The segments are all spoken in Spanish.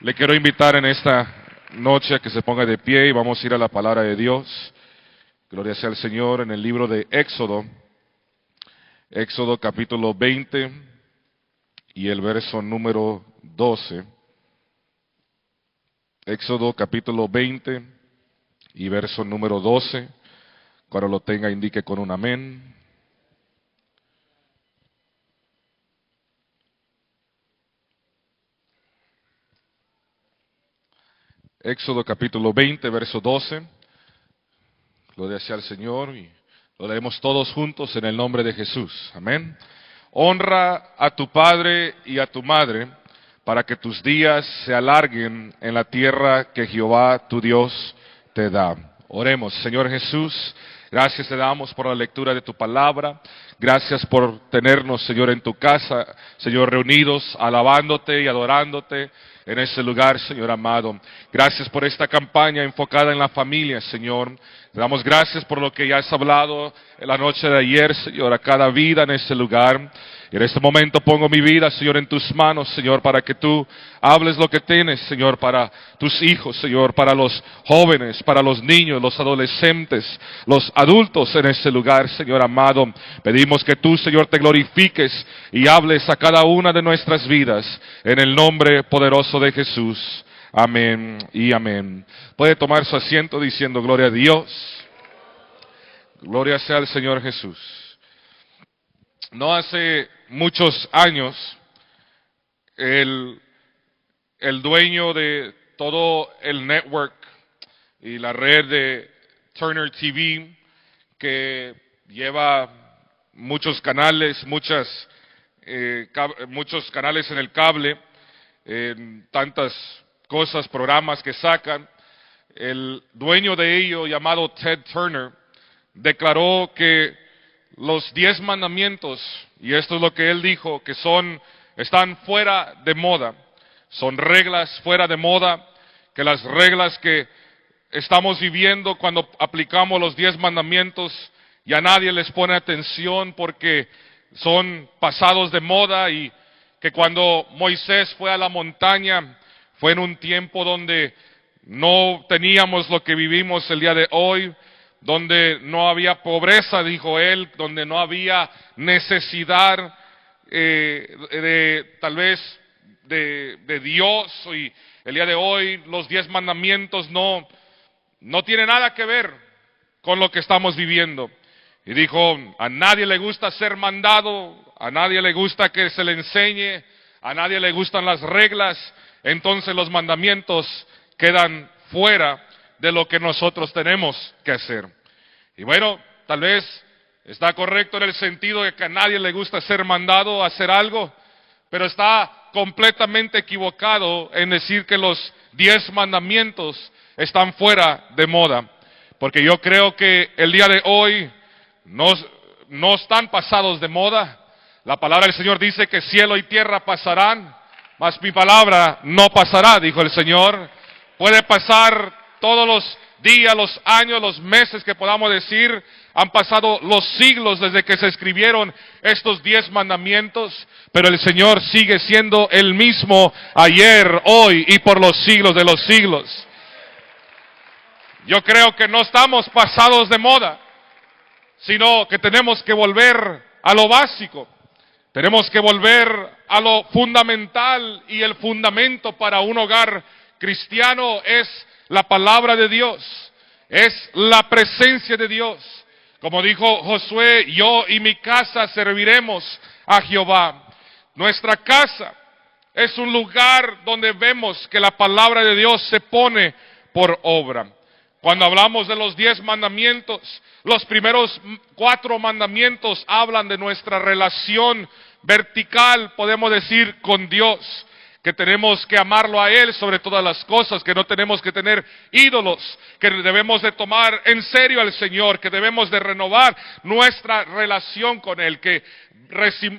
Le quiero invitar en esta noche a que se ponga de pie y vamos a ir a la palabra de Dios. Gloria sea al Señor en el libro de Éxodo. Éxodo capítulo 20 y el verso número 12. Éxodo capítulo 20 y verso número 12. Cuando lo tenga indique con un amén. Éxodo capítulo 20, verso 12. Gloria sea al Señor y lo leemos todos juntos en el nombre de Jesús. Amén. Honra a tu padre y a tu madre para que tus días se alarguen en la tierra que Jehová tu Dios te da. Oremos. Señor Jesús, gracias te damos por la lectura de tu palabra. Gracias por tenernos, Señor, en tu casa, Señor, reunidos, alabándote y adorándote en este lugar, Señor amado. Gracias por esta campaña enfocada en la familia, Señor. Te damos gracias por lo que ya has hablado en la noche de ayer, Señor, a cada vida en este lugar. Y en este momento pongo mi vida, Señor, en tus manos, Señor, para que tú hables lo que tienes, Señor, para tus hijos, Señor, para los jóvenes, para los niños, los adolescentes, los adultos en este lugar, Señor amado. Pedimos que tú, Señor, te glorifiques y hables a cada una de nuestras vidas en el nombre poderoso de Jesús. Amén y amén. Puede tomar su asiento diciendo gloria a Dios. Gloria sea al Señor Jesús. No hace muchos años, el dueño de todo el network y la red de Turner TV, que lleva muchos canales, muchos canales en el cable, tantas cosas, programas que sacan, el dueño de ello, llamado Ted Turner, declaró que los 10 mandamientos, y esto es lo que él dijo, que están fuera de moda, son reglas fuera de moda, que las reglas que estamos viviendo cuando aplicamos los 10 mandamientos, ya nadie les pone atención porque son pasados de moda, y que cuando Moisés fue a la montaña, fue en un tiempo donde no teníamos lo que vivimos el día de hoy, donde no había pobreza, dijo él, donde no había necesidad tal vez de Dios. Y el día de hoy los 10 mandamientos no tienen nada que ver con lo que estamos viviendo. Y dijo, a nadie le gusta ser mandado, a nadie le gusta que se le enseñe, a nadie le gustan las reglas, entonces los mandamientos quedan fuera de lo que nosotros tenemos que hacer. Y bueno, tal vez está correcto en el sentido de que a nadie le gusta ser mandado a hacer algo, pero está completamente equivocado en decir que los 10 mandamientos están fuera de moda, porque yo creo que el día de hoy no están pasados de moda. La palabra del Señor dice que cielo y tierra pasarán, mas mi palabra no pasará, dijo el Señor. Puede pasar todos los días, los años, los meses que podamos decir, han pasado los siglos desde que se escribieron estos 10 mandamientos, pero el Señor sigue siendo el mismo ayer, hoy y por los siglos de los siglos. Yo creo que no estamos pasados de moda, sino que tenemos que volver a lo básico. Tenemos que volver a lo fundamental, y el fundamento para un hogar cristiano es la palabra de Dios, es la presencia de Dios. Como dijo Josué, yo y mi casa serviremos a Jehová. Nuestra casa es un lugar donde vemos que la palabra de Dios se pone por obra. Cuando hablamos de los 10 mandamientos, los primeros 4 mandamientos hablan de nuestra relación vertical, podemos decir, con Dios, que tenemos que amarlo a Él sobre todas las cosas, que no tenemos que tener ídolos, que debemos de tomar en serio al Señor, que debemos de renovar nuestra relación con Él, que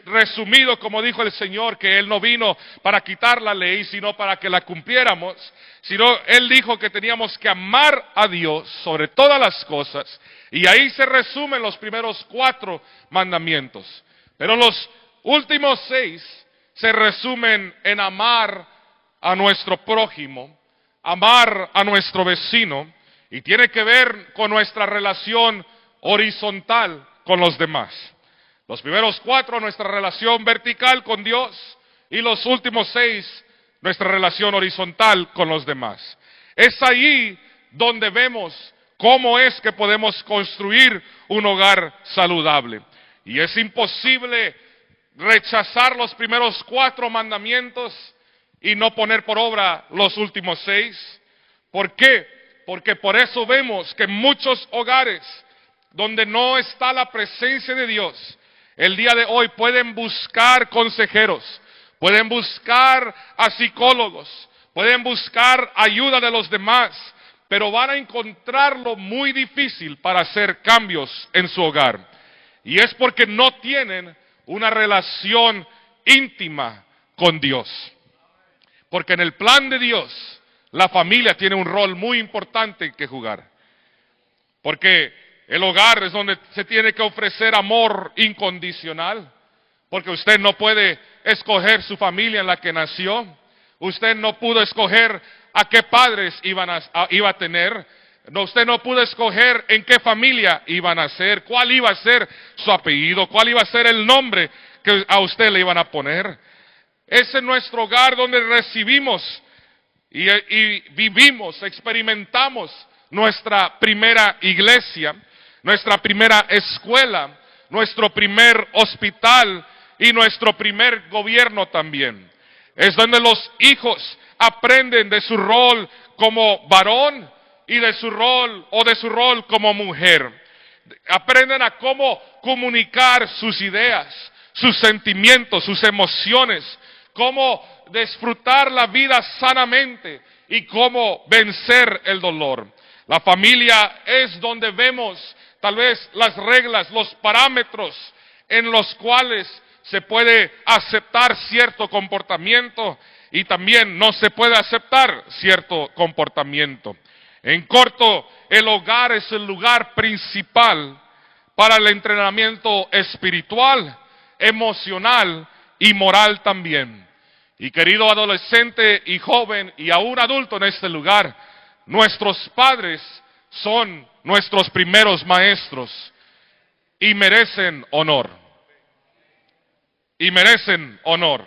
resumido, como dijo el Señor, que Él no vino para quitar la ley, sino para que la cumpliéramos, sino Él dijo que teníamos que amar a Dios sobre todas las cosas, y ahí se resumen los primeros 4 mandamientos. Pero los últimos 6 se resumen en amar a nuestro prójimo, amar a nuestro vecino, y tiene que ver con nuestra relación horizontal con los demás. Los primeros 4, nuestra relación vertical con Dios, y los últimos 6, nuestra relación horizontal con los demás. Es ahí donde vemos cómo es que podemos construir un hogar saludable. Y es imposible rechazar los primeros 4 mandamientos y no poner por obra los últimos 6. ¿Por qué? Porque por eso vemos que muchos hogares donde no está la presencia de Dios, el día de hoy pueden buscar consejeros, pueden buscar a psicólogos, pueden buscar ayuda de los demás, pero van a encontrarlo muy difícil para hacer cambios en su hogar. Y es porque no tienen una relación íntima con Dios. Porque en el plan de Dios, la familia tiene un rol muy importante que jugar. Porque el hogar es donde se tiene que ofrecer amor incondicional. Porque usted no puede escoger su familia en la que nació. Usted no pudo escoger a qué padres iba a tener. No, usted no pudo escoger en qué familia iba a nacer, cuál iba a ser su apellido, cuál iba a ser el nombre que a usted le iban a poner. Es en nuestro hogar donde recibimos y vivimos, experimentamos nuestra primera iglesia, nuestra primera escuela, nuestro primer hospital y nuestro primer gobierno también. Es donde los hijos aprenden de su rol como varón y de su rol como mujer. Aprenden a cómo comunicar sus ideas, sus sentimientos, sus emociones, cómo disfrutar la vida sanamente y cómo vencer el dolor. La familia es donde vemos tal vez las reglas, los parámetros en los cuales se puede aceptar cierto comportamiento y también no se puede aceptar cierto comportamiento. En corto, el hogar es el lugar principal para el entrenamiento espiritual, emocional y moral también. Y querido adolescente y joven y aún adulto en este lugar, nuestros padres son nuestros primeros maestros y merecen honor. Y merecen honor.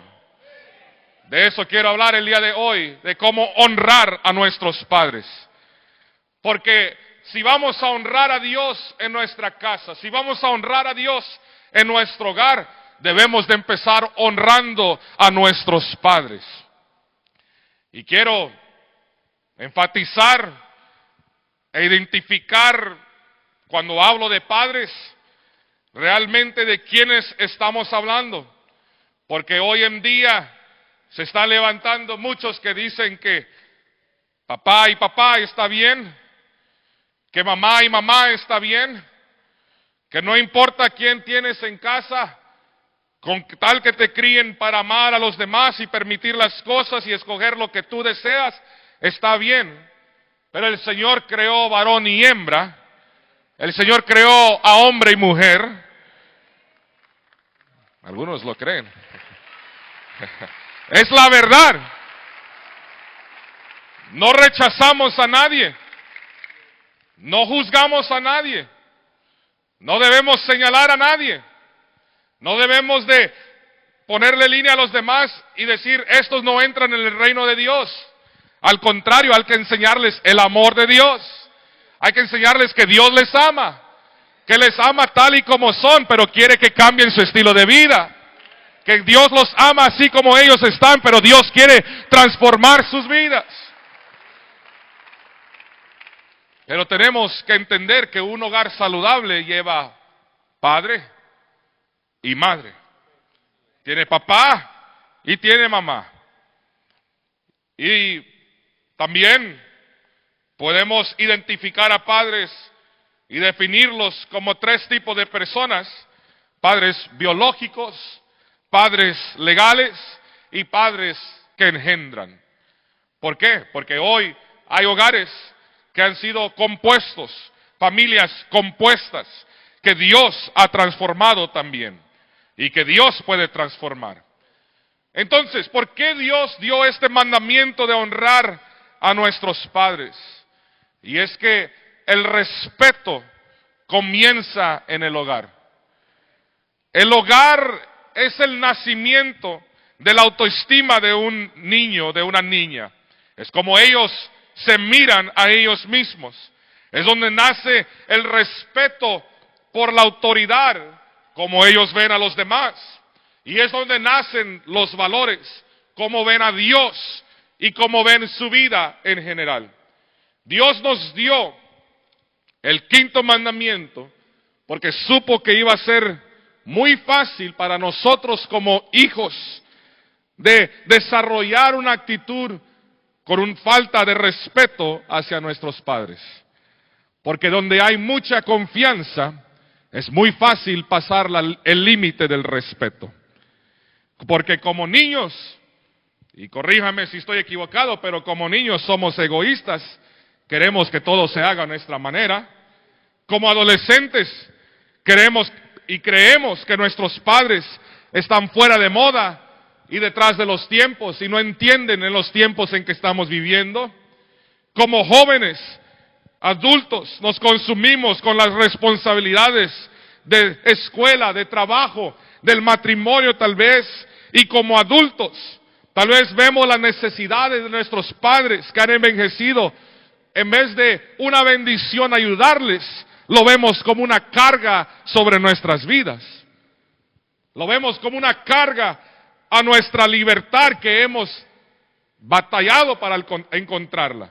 De eso quiero hablar el día de hoy, de cómo honrar a nuestros padres. Porque si vamos a honrar a Dios en nuestra casa, si vamos a honrar a Dios en nuestro hogar, debemos de empezar honrando a nuestros padres. Y quiero enfatizar e identificar cuando hablo de padres, realmente de quiénes estamos hablando. Porque hoy en día se están levantando muchos que dicen que papá y papá está bien, que mamá y mamá está bien, que no importa quién tienes en casa, con tal que te críen para amar a los demás y permitir las cosas y escoger lo que tú deseas, está bien. Pero el Señor creó varón y hembra, el Señor creó a hombre y mujer. Algunos lo creen. Es la verdad. No rechazamos a nadie. No juzgamos a nadie. No debemos señalar a nadie. No debemos de ponerle línea a los demás y decir, estos no entran en el reino de Dios. Al contrario, hay que enseñarles el amor de Dios. Hay que enseñarles que Dios les ama. Que les ama tal y como son, pero quiere que cambien su estilo de vida. Que Dios los ama así como ellos están, pero Dios quiere transformar sus vidas. Pero tenemos que entender que un hogar saludable lleva padre y madre. Tiene papá y tiene mamá. Y también podemos identificar a padres y definirlos como 3 tipos de personas: padres biológicos, padres legales y padres que engendran. ¿Por qué? Porque hoy hay hogares que han sido compuestos, familias compuestas, que Dios ha transformado también y que Dios puede transformar. Entonces, ¿por qué Dios dio este mandamiento de honrar a nuestros padres? Y es que el respeto comienza en el hogar. El hogar es el nacimiento de la autoestima de un niño, de una niña. Es como ellos se miran a ellos mismos. Es donde nace el respeto por la autoridad, como ellos ven a los demás. Y es donde nacen los valores, cómo ven a Dios y cómo ven su vida en general. Dios nos dio el quinto mandamiento porque supo que iba a ser muy fácil para nosotros como hijos de desarrollar una actitud con una falta de respeto hacia nuestros padres. Porque donde hay mucha confianza, es muy fácil pasar el límite del respeto. Porque como niños, y corríjame si estoy equivocado, pero como niños somos egoístas, queremos que todo se haga a nuestra manera. Como adolescentes, queremos y creemos que nuestros padres están fuera de moda y detrás de los tiempos y no entienden en los tiempos en que estamos viviendo. Como jóvenes, adultos, nos consumimos con las responsabilidades de escuela, de trabajo, del matrimonio tal vez, y como adultos, tal vez vemos las necesidades de nuestros padres que han envejecido. En vez de una bendición ayudarles, lo vemos como una carga sobre nuestras vidas. Lo vemos como una carga a nuestra libertad que hemos batallado para encontrarla.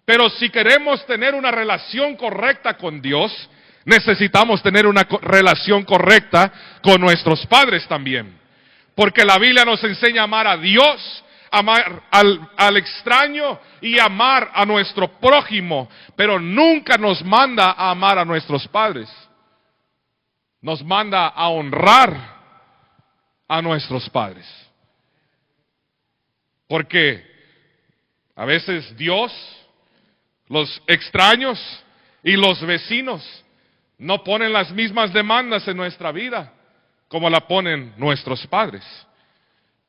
Pero si queremos tener una relación correcta con Dios, necesitamos tener una relación correcta con nuestros padres también. Porque la Biblia nos enseña a amar a Dios, amar al extraño y amar a nuestro prójimo, pero nunca nos manda a amar a nuestros padres. Nos manda a honrar a nuestros padres. Porque a veces Dios, los extraños y los vecinos no ponen las mismas demandas en nuestra vida como la ponen nuestros padres.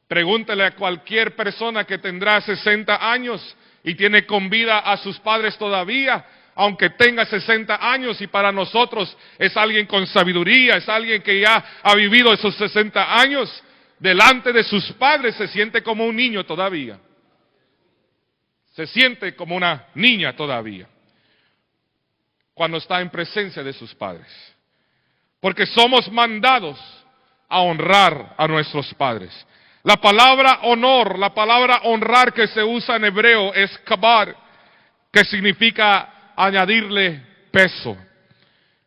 Pregúntele a cualquier persona que tendrá 60 años y tiene con vida a sus padres todavía, aunque tenga 60 años, y para nosotros es alguien con sabiduría, es alguien que ya ha vivido esos 60 años, delante de sus padres se siente como un niño todavía. Se siente como una niña todavía cuando está en presencia de sus padres. Porque somos mandados a honrar a nuestros padres. La palabra honor, la palabra honrar que se usa en hebreo es kabar, que significa añadirle peso.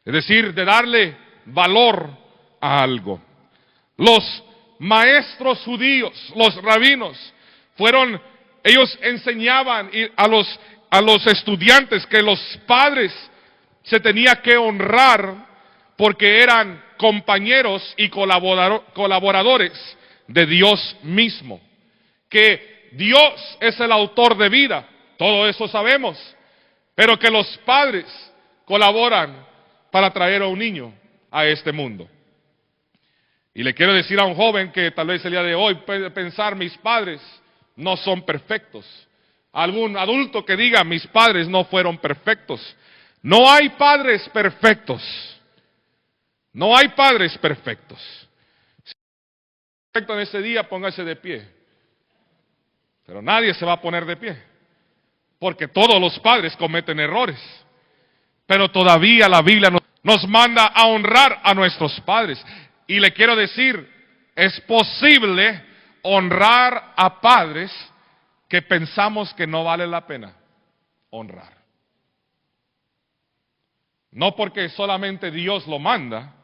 Es decir, de darle valor a algo. Los maestros judíos, los rabinos, ellos enseñaban a los estudiantes que los padres se tenía que honrar porque eran compañeros y colaboradores de Dios mismo. Que Dios es el autor de vida, todo eso sabemos, pero que los padres colaboran para traer a un niño a este mundo. Y le quiero decir a un joven que tal vez el día de hoy puede pensar, mis padres no son perfectos. Algún adulto que diga, mis padres no fueron perfectos. No hay padres perfectos. No hay padres perfectos. Si es perfecto en ese día, póngase de pie. Pero nadie se va a poner de pie. Porque todos los padres cometen errores. Pero todavía la Biblia nos manda a honrar a nuestros padres. Y le quiero decir, es posible honrar a padres que pensamos que no vale la pena honrar. No porque solamente Dios lo manda,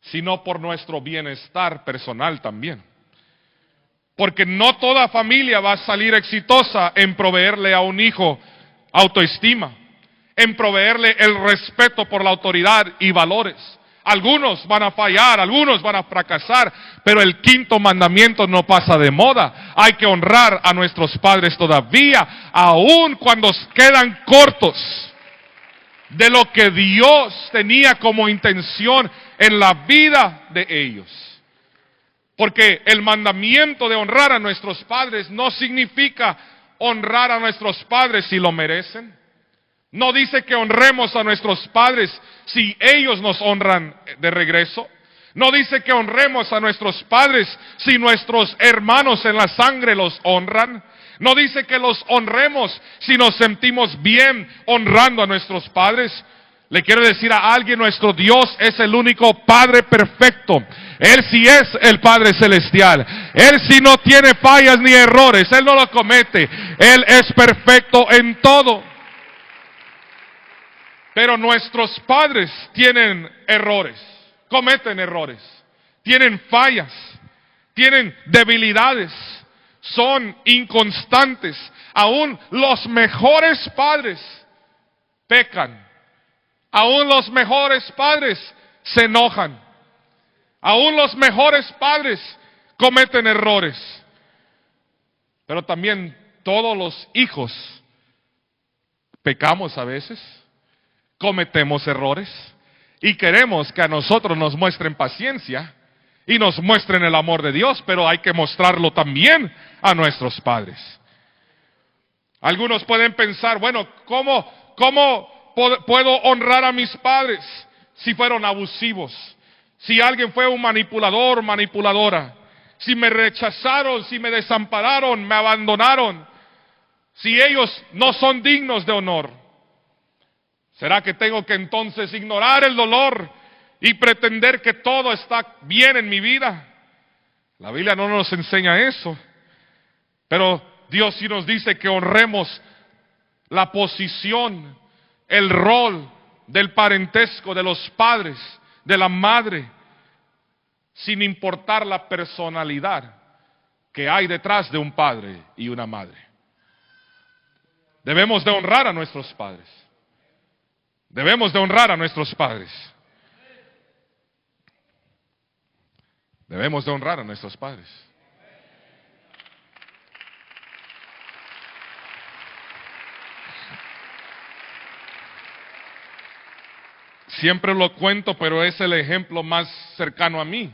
sino por nuestro bienestar personal también. Porque no toda familia va a salir exitosa en proveerle a un hijo autoestima, en proveerle el respeto por la autoridad y valores. Algunos van a fallar, algunos van a fracasar, pero el quinto mandamiento no pasa de moda. Hay que honrar a nuestros padres todavía, aun cuando quedan cortos de lo que Dios tenía como intención en la vida de ellos. Porque el mandamiento de honrar a nuestros padres no significa honrar a nuestros padres si lo merecen. No dice que honremos a nuestros padres si ellos nos honran de regreso. No dice que honremos a nuestros padres si nuestros hermanos en la sangre los honran. No dice que los honremos si nos sentimos bien honrando a nuestros padres. Le quiero decir a alguien, nuestro Dios es el único Padre perfecto. Él sí es el Padre celestial. Él sí no tiene fallas ni errores. Él no lo comete. Él es perfecto en todo. Pero nuestros padres tienen errores, cometen errores, tienen fallas, tienen debilidades, son inconstantes. Aún los mejores padres pecan. Aún los mejores padres se enojan. Aún los mejores padres cometen errores. Pero también todos los hijos pecamos a veces, cometemos errores y queremos que a nosotros nos muestren paciencia y nos muestren el amor de Dios, pero hay que mostrarlo también a nuestros padres. Algunos pueden pensar, bueno, ¿cómo puedo honrar a mis padres si fueron abusivos? Si alguien fue un manipulador, manipuladora, si me rechazaron, si me desampararon, me abandonaron, si ellos no son dignos de honor, ¿será que tengo que entonces ignorar el dolor y pretender que todo está bien en mi vida? La Biblia no nos enseña eso, pero Dios sí nos dice que honremos la posición, el rol del parentesco de los padres, de la madre, sin importar la personalidad que hay detrás de un padre y una madre. Debemos de honrar a nuestros padres. Debemos de honrar a nuestros padres. Debemos de honrar a nuestros padres. Siempre lo cuento, pero es el ejemplo más cercano a mí.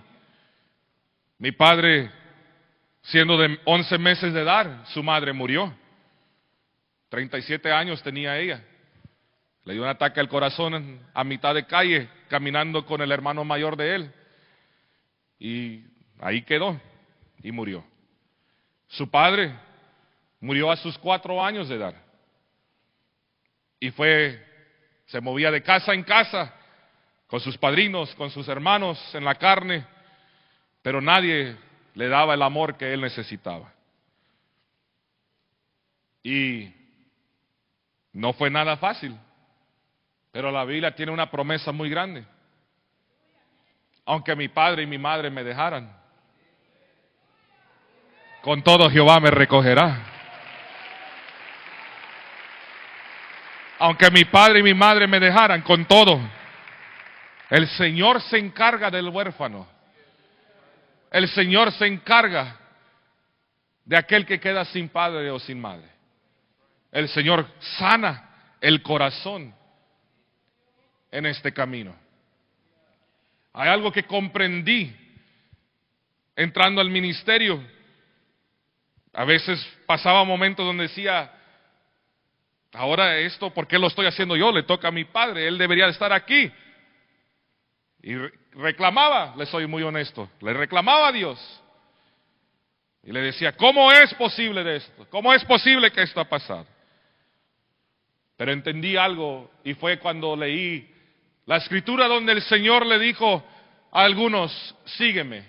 Mi padre, siendo de 11 meses de edad, su madre murió. 37 años tenía ella. Le dio un ataque al corazón a mitad de calle, caminando con el hermano mayor de él. Y ahí quedó y murió. Su padre murió a sus 4 años de edad. Y se movía de casa en casa, con sus padrinos, con sus hermanos en la carne, pero nadie le daba el amor que él necesitaba. Y no fue nada fácil, pero la Biblia tiene una promesa muy grande. Aunque mi padre y mi madre me dejaran, con todo Jehová me recogerá. Aunque mi padre y mi madre me dejaran, con todo, el Señor se encarga del huérfano. El Señor se encarga de aquel que queda sin padre o sin madre. El Señor sana el corazón en este camino. Hay algo que comprendí entrando al ministerio. A veces pasaba momentos donde decía, ahora esto, ¿por qué lo estoy haciendo yo? Le toca a mi padre, él debería estar aquí. Y reclamaba, le soy muy honesto, le reclamaba a Dios. Y le decía, ¿cómo es posible de esto? ¿Cómo es posible que esto ha pasado? Pero entendí algo y fue cuando leí la escritura donde el Señor le dijo a algunos, sígueme.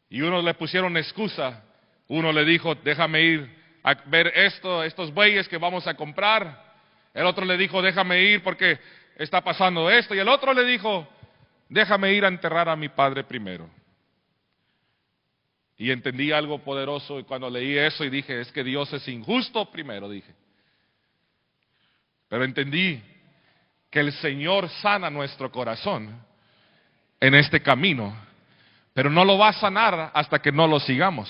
Y unos le pusieron excusa. Uno le dijo, déjame ir a ver estos bueyes que vamos a comprar. El otro le dijo, déjame ir porque está pasando esto. Y el otro le dijo, déjame ir a enterrar a mi padre primero. Y entendí algo poderoso y cuando leí eso y dije, es que Dios es injusto primero, dije. Pero entendí que el Señor sana nuestro corazón en este camino, pero no lo va a sanar hasta que no lo sigamos.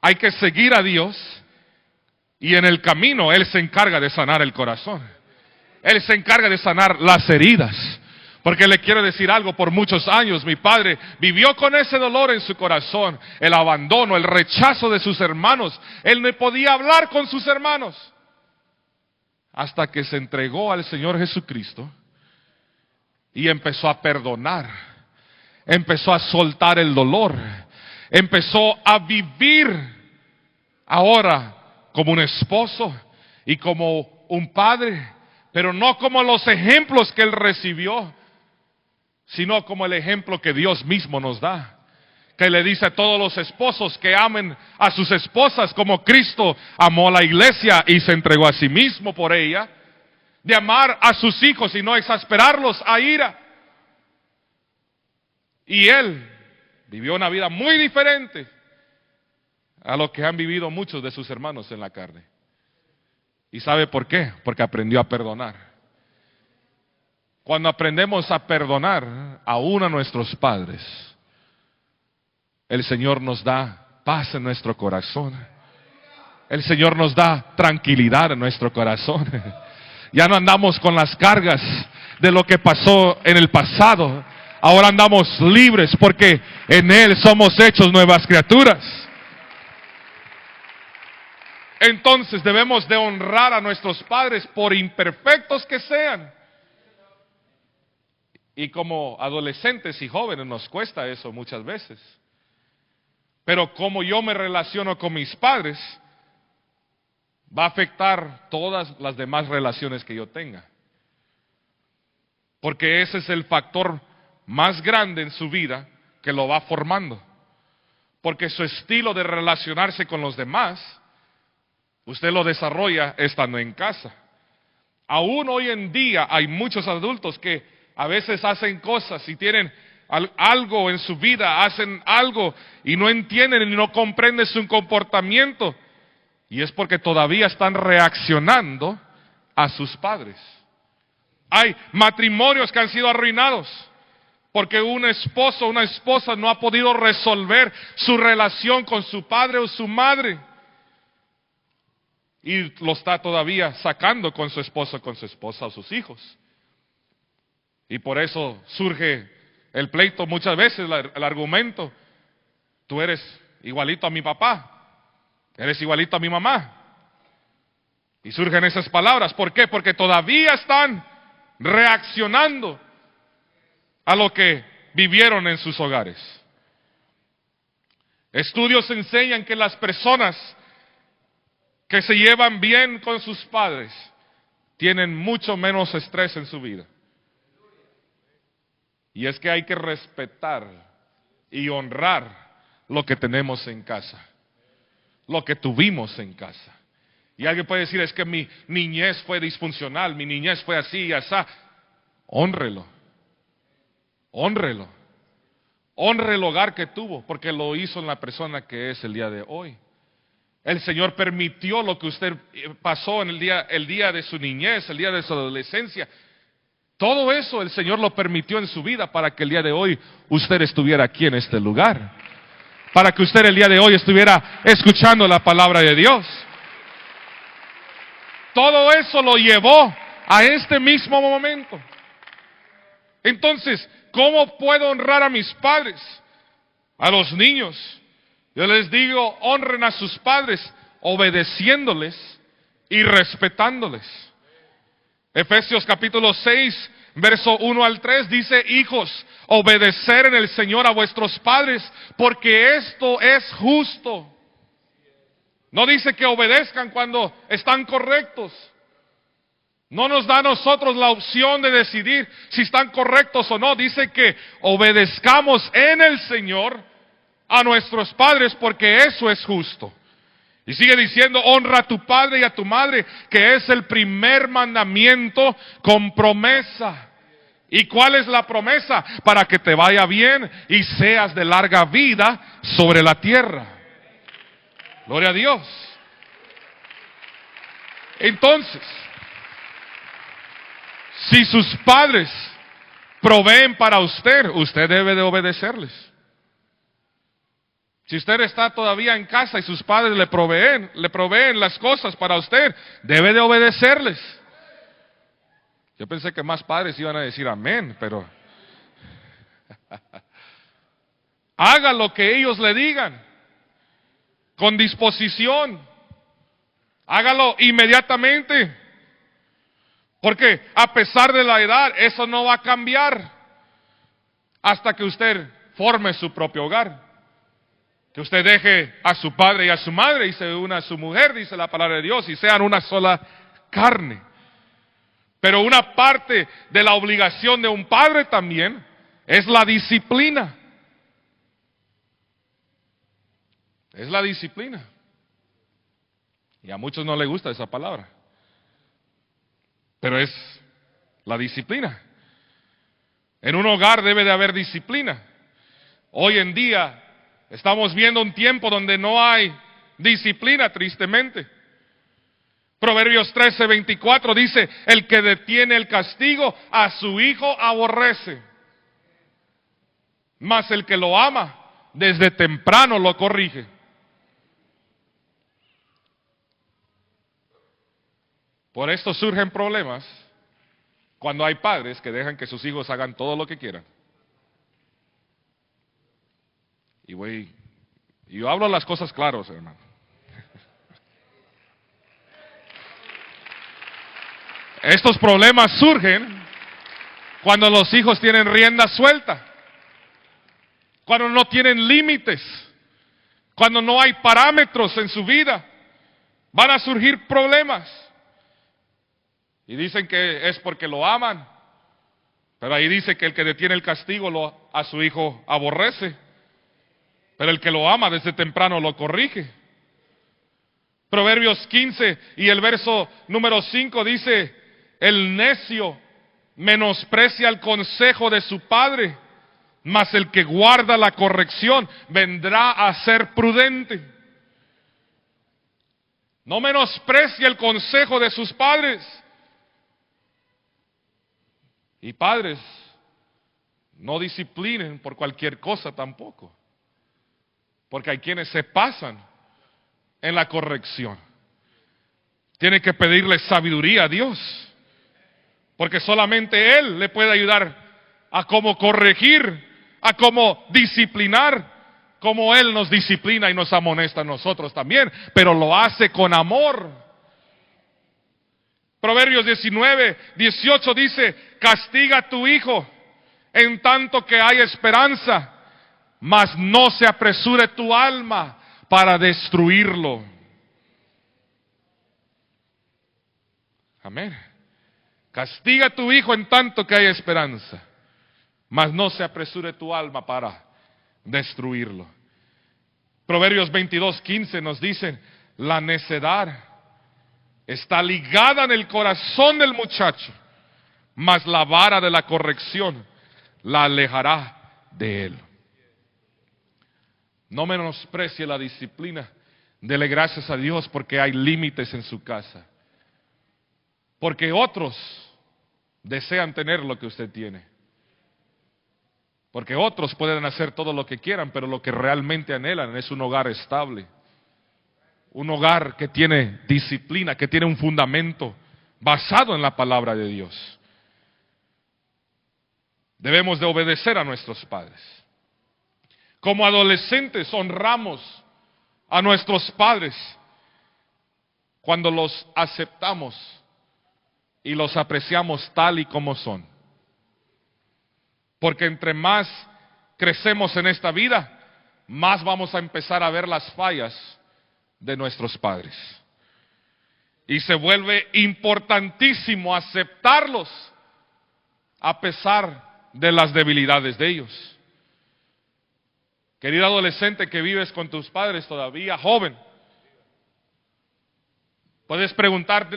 Hay que seguir a Dios y en el camino Él se encarga de sanar el corazón. Él se encarga de sanar las heridas. Porque le quiero decir algo, por muchos años mi padre vivió con ese dolor en su corazón, el abandono, el rechazo de sus hermanos. Él no podía hablar con sus hermanos hasta que se entregó al Señor Jesucristo y empezó a perdonar, empezó a soltar el dolor, empezó a vivir ahora como un esposo y como un padre, pero no como los ejemplos que él recibió, sino como el ejemplo que Dios mismo nos da, que le dice a todos los esposos que amen a sus esposas como Cristo amó a la iglesia y se entregó a sí mismo por ella, de amar a sus hijos y no exasperarlos a ira. Y él vivió una vida muy diferente a lo que han vivido muchos de sus hermanos en la carne. ¿Y sabe por qué? Porque aprendió a perdonar. Cuando aprendemos a perdonar aún a nuestros padres, el Señor nos da paz en nuestro corazón. El Señor nos da tranquilidad en nuestro corazón. Ya no andamos con las cargas de lo que pasó en el pasado. Ahora andamos libres porque en Él somos hechos nuevas criaturas. Entonces debemos de honrar a nuestros padres por imperfectos que sean. Y como adolescentes y jóvenes nos cuesta eso muchas veces. Pero como yo me relaciono con mis padres, va a afectar todas las demás relaciones que yo tenga. Porque ese es el factor más grande en su vida que lo va formando. Porque su estilo de relacionarse con los demás, usted lo desarrolla estando en casa. Aún hoy en día hay muchos adultos que a veces hacen cosas y tienen algo en su vida, hacen algo y no entienden y no comprenden su comportamiento. Y es porque todavía están reaccionando a sus padres. Hay matrimonios que han sido arruinados porque un esposo o una esposa no ha podido resolver su relación con su padre o su madre. Y lo está todavía sacando con su esposo, con su esposa o sus hijos. Y por eso surge el pleito muchas veces, el argumento: tú eres igualito a mi papá, eres igualito a mi mamá. Y surgen esas palabras. ¿Por qué? Porque todavía están reaccionando a lo que vivieron en sus hogares. Estudios enseñan que las personas que se llevan bien con sus padres tienen mucho menos estrés en su vida. Y es que hay que respetar y honrar lo que tenemos en casa, lo que tuvimos en casa. Y alguien puede decir: es que mi niñez fue disfuncional, mi niñez fue así y así. Hónrelo, hónrelo, honre el hogar que tuvo, porque lo hizo en la persona que es el día de hoy. El Señor permitió lo que usted pasó en el día de su niñez, el día de su adolescencia. Todo eso el Señor lo permitió en su vida para que el día de hoy usted estuviera aquí en este lugar. Para que usted el día de hoy estuviera escuchando la palabra de Dios. Todo eso lo llevó a este mismo momento. Entonces, ¿cómo puedo honrar a mis padres? A los niños, yo les digo: honren a sus padres obedeciéndoles y respetándoles. Efesios capítulo 6, verso 1 al 3 dice: hijos, obedecer en el Señor a vuestros padres, porque esto es justo. No dice que obedezcan cuando están correctos. No nos da a nosotros la opción de decidir si están correctos o no. Dice que obedezcamos en el Señor a nuestros padres, porque eso es justo. Y sigue diciendo: honra a tu padre y a tu madre, que es el primer mandamiento con promesa. ¿Y cuál es la promesa? Para que te vaya bien y seas de larga vida sobre la tierra. Gloria a Dios. Entonces, si sus padres proveen para usted, usted debe de obedecerles. Si usted está todavía en casa y sus padres le proveen las cosas para usted, debe de obedecerles. Yo pensé que más padres iban a decir amén, pero haga lo que ellos le digan, con disposición. Hágalo inmediatamente. Porque a pesar de la edad, eso no va a cambiar hasta que usted forme su propio hogar. Que usted deje a su padre y a su madre y se una a su mujer, dice la palabra de Dios, y sean una sola carne. Pero una parte de la obligación de un padre también es la disciplina. Es la disciplina. Y a muchos no les gusta esa palabra. Pero es la disciplina. En un hogar debe de haber disciplina. Hoy en día estamos viendo un tiempo donde no hay disciplina, tristemente. Proverbios 13:24 dice, el que detiene el castigo a su hijo aborrece, mas el que lo ama desde temprano lo corrige. Por esto surgen problemas cuando hay padres que dejan que sus hijos hagan todo lo que quieran. Y yo hablo las cosas claras, hermano. Estos problemas surgen cuando los hijos tienen rienda suelta, cuando no tienen límites, cuando no hay parámetros en su vida. Van a surgir problemas. Y dicen que es porque lo aman, pero ahí dice que el que detiene el castigo a su hijo aborrece, pero el que lo ama desde temprano lo corrige. Proverbios 15 y el verso número 5 dice, el necio menosprecia el consejo de su padre, mas el que guarda la corrección vendrá a ser prudente. No menosprecia el consejo de sus padres. Y padres, no disciplinen por cualquier cosa tampoco, porque hay quienes se pasan en la corrección. Tiene que pedirle sabiduría a Dios, porque solamente Él le puede ayudar a cómo corregir, a cómo disciplinar, como Él nos disciplina y nos amonesta a nosotros también, pero lo hace con amor. Proverbios 19:18 dice, castiga a tu hijo en tanto que hay esperanza, mas no se apresure tu alma para destruirlo. Amén. Castiga a tu hijo en tanto que hay esperanza, mas no se apresure tu alma para destruirlo. Proverbios 22:15 nos dice, la necedad está ligada en el corazón del muchacho, mas la vara de la corrección la alejará de él. No menosprecie la disciplina. Dele gracias a Dios porque hay límites en su casa. Porque otros desean tener lo que usted tiene. Porque otros pueden hacer todo lo que quieran, pero lo que realmente anhelan es un hogar estable. Un hogar que tiene disciplina, que tiene un fundamento basado en la palabra de Dios. Debemos de obedecer a nuestros padres. Como adolescentes honramos a nuestros padres cuando los aceptamos y los apreciamos tal y como son. Porque entre más crecemos en esta vida, más vamos a empezar a ver las fallas de nuestros padres. Y se vuelve importantísimo aceptarlos a pesar de las debilidades de ellos. Querido adolescente que vives con tus padres todavía joven, puedes preguntarte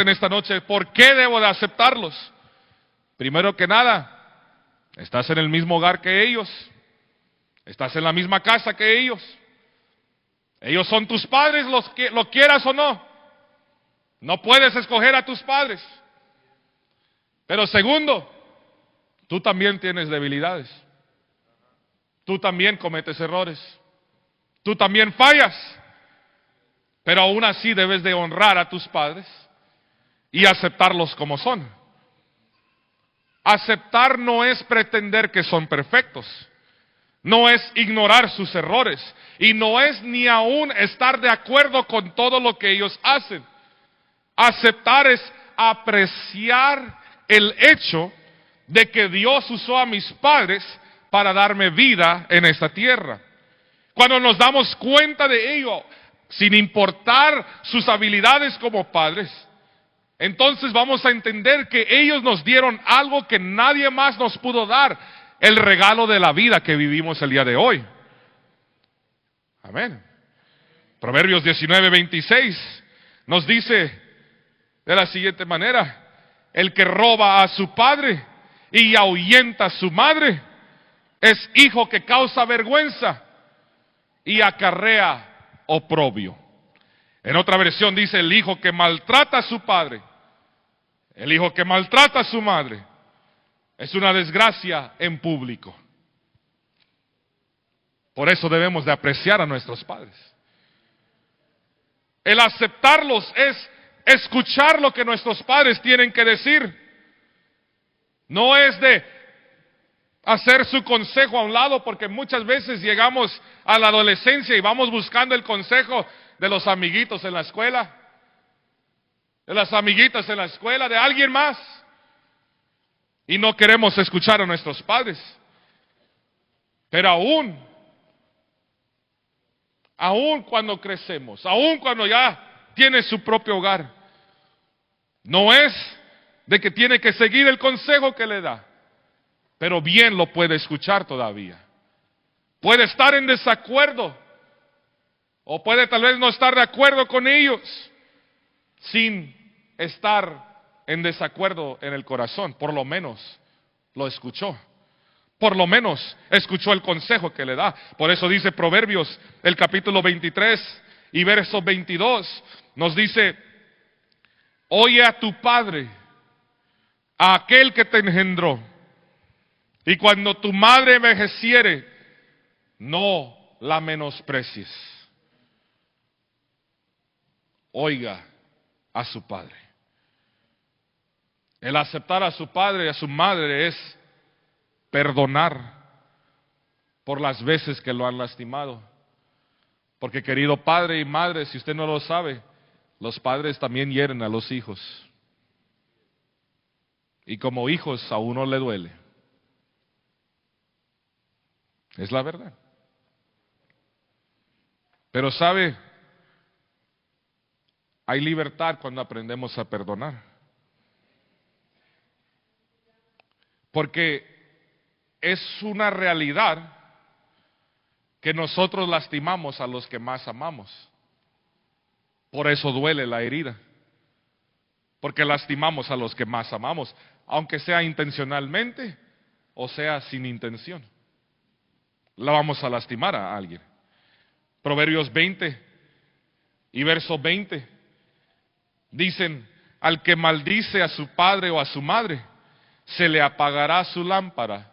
en esta noche, ¿por qué debo de aceptarlos? Primero que nada, estás en el mismo hogar que ellos, estás en la misma casa que ellos. Ellos son tus padres, lo quieras o no. No puedes escoger a tus padres. Pero segundo, tú también tienes debilidades. Tú también cometes errores. Tú también fallas. Pero aún así debes de honrar a tus padres y aceptarlos como son. Aceptar no es pretender que son perfectos, no es ignorar sus errores y no es ni aún estar de acuerdo con todo lo que ellos hacen. Aceptar es apreciar el hecho de que Dios usó a mis padres para darme vida en esta tierra. Cuando nos damos cuenta de ello, sin importar sus habilidades como padres, entonces vamos a entender que ellos nos dieron algo que nadie más nos pudo dar, el regalo de la vida que vivimos el día de hoy. Amén. Proverbios 19:26 nos dice de la siguiente manera: el que roba a su padre y ahuyenta a su madre es hijo que causa vergüenza y acarrea oprobio. En otra versión dice: el hijo que maltrata a su padre, el hijo que maltrata a su madre, es una desgracia en público. Por eso debemos de apreciar a nuestros padres. El aceptarlos es escuchar lo que nuestros padres tienen que decir. No es de hacer su consejo a un lado, porque muchas veces llegamos a la adolescencia y vamos buscando el consejo de los amiguitos en la escuela, de las amiguitas en la escuela, de alguien más. Y no queremos escuchar a nuestros padres. Pero aún cuando crecemos, aún cuando ya tiene su propio hogar, no es de que tiene que seguir el consejo que le da, pero bien lo puede escuchar todavía. Puede estar en desacuerdo, o puede tal vez no estar de acuerdo con ellos, sin estar en desacuerdo en el corazón. Por lo menos lo escuchó. Por lo menos escuchó el consejo que le da. Por eso dice Proverbios, el capítulo 23 y verso 22, nos dice: oye a tu padre, a aquel que te engendró, y cuando tu madre envejeciere, no la menosprecies. Oiga a su padre. El aceptar a su padre y a su madre es perdonar por las veces que lo han lastimado. Porque, querido padre y madre, si usted no lo sabe, los padres también hieren a los hijos. Y como hijos a uno le duele. Es la verdad. Pero sabe, hay libertad cuando aprendemos a perdonar. Porque es una realidad que nosotros lastimamos a los que más amamos. Por eso duele la herida. Porque lastimamos a los que más amamos, aunque sea intencionalmente o sea sin intención. La vamos a lastimar a alguien. Proverbios 20 y verso 20 dicen: al que maldice a su padre o a su madre, se le apagará su lámpara